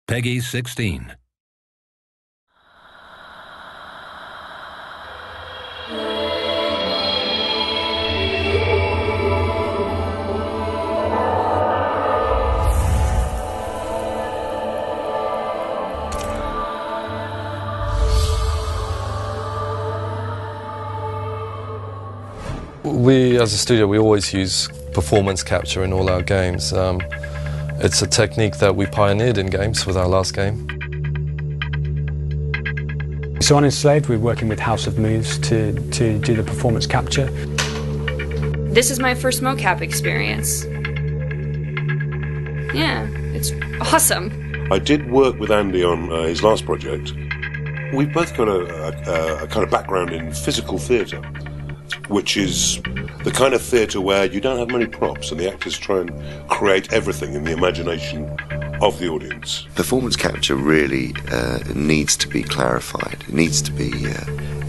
Peggy 16. We, as a studio, we always use performance capture in all our games. It's a technique that we pioneered in games with our last game. So on Enslaved, we're working with House of Moves to do the performance capture. This is my first mocap experience. Yeah, it's awesome. I did work with Andy on his last project. We've both got a kind of background in physical theatre, which is the kind of theatre where you don't have many props and the actors try and create everything in the imagination of the audience. Performance capture really needs to be clarified. It needs to be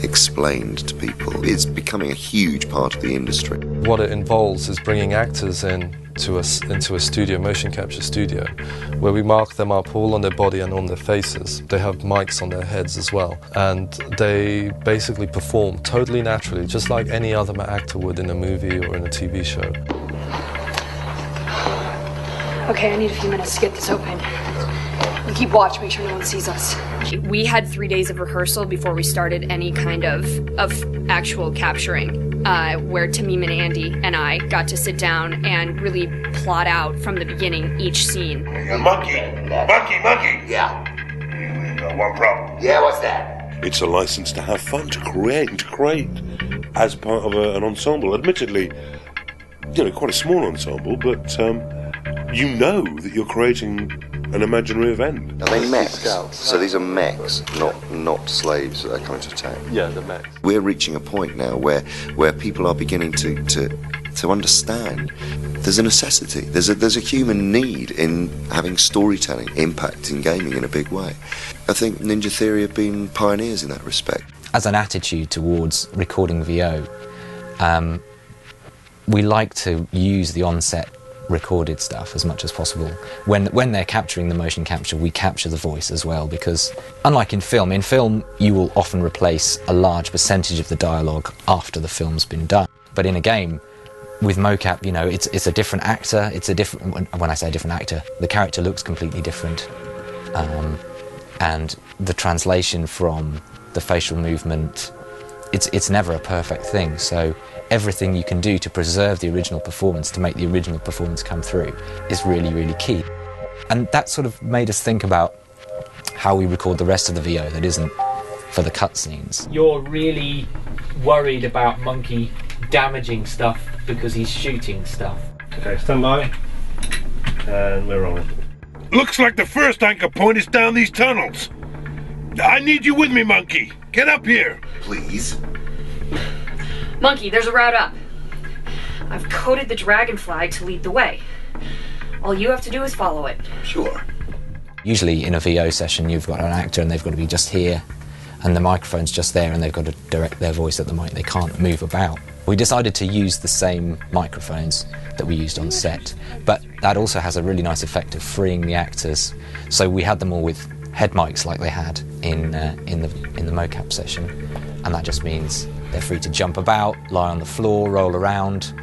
explained to people. It's becoming a huge part of the industry. What it involves is bringing actors into a studio, motion capture studio, where we mark them up all on their body and on their faces. They have mics on their heads as well, and they basically perform totally naturally, just like any other actor would in a movie or in a TV show. Okay, I need a few minutes to get this open. You keep watch, make sure no one sees us. We had 3 days of rehearsal before we started any kind of actual capturing, where Tamim and Andy and I got to sit down and really plot out from the beginning each scene. Monkey! Yeah. We got one problem. Yeah, what's that? It's a license to have fun, to create as part of an ensemble. Admittedly, quite a small ensemble, but you know that you're creating an imaginary event. Are they mechs? So these are mechs, not slaves that are coming to attack? Yeah, the mechs. We're reaching a point now where people are beginning to understand there's a necessity, there's a human need in having storytelling impact in gaming in a big way. I think Ninja Theory have been pioneers in that respect. As an attitude towards recording VO, we like to use the on-set recorded stuff as much as possible. When they're capturing the motion capture, we capture the voice as well, because unlike in film you will often replace a large percentage of the dialogue after the film's been done. But in a game, with mocap, it's a different actor, when I say a different actor, the character looks completely different. And the translation from the facial movement, it's never a perfect thing, so everything you can do to preserve the original performance, to make the original performance come through, is really, really key. And that sort of made us think about how we record the rest of the VO that isn't for the cutscenes. You're really worried about Monkey damaging stuff because he's shooting stuff. Okay, stand by. And we're rolling. Looks like the first anchor point is down these tunnels. I need you with me, Monkey. Get up here. Please. Monkey, there's a route up. I've coded the dragon flag to lead the way. All you have to do is follow it. Sure. Usually in a VO session you've got an actor and they've got to be just here and the microphone's just there and they've got to direct their voice at the mic. They can't move about. We decided to use the same microphones that we used on set, but that also has a really nice effect of freeing the actors. So we had them all with head mics like they had in the mocap session, and that just means they're free to jump about, lie on the floor, roll around,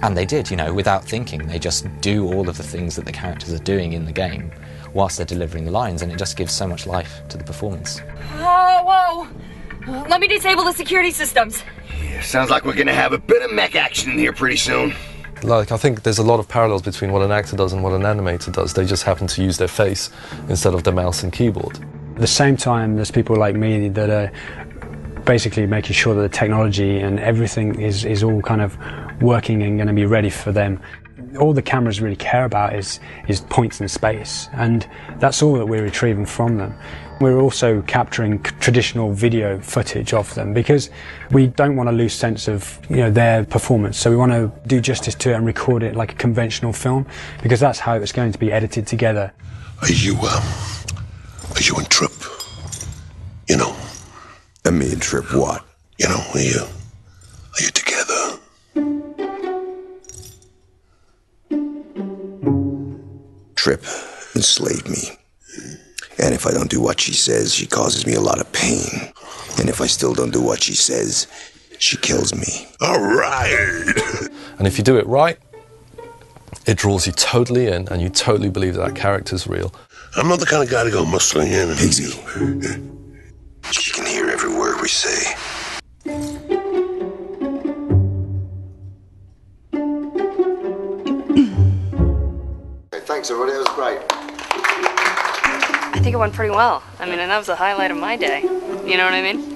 and they did, without thinking. They just do all of the things that the characters are doing in the game whilst they're delivering the lines, and it just gives so much life to the performance. Whoa! Let me disable the security systems. Yeah, sounds like we're gonna have a bit of mech action in here pretty soon. I think there's a lot of parallels between what an actor does and what an animator does. They just happen to use their face instead of the mouse and keyboard. At the same time, there's people like me that are basically making sure that the technology and everything is all kind of working and going to be ready for them. All the cameras really care about is points in space, and that's all that we're retrieving from them. We're also capturing traditional video footage of them because we don't want to lose sense of their performance, so we want to do justice to it and record it like a conventional film, because that's how it's going to be edited together. Are you and Trip? And me and Trip what? Are you together? Trip enslaved me. And if I don't do what she says, she causes me a lot of pain. And if I still don't do what she says, she kills me. All right. And if you do it right, it draws you totally in and you totally believe that character's real. I'm not the kind of guy to go muscling in. Pixie. She can hear every word we say. Thanks, everybody. That was great. I think it went pretty well. I mean, and that was the highlight of my day. You know what I mean?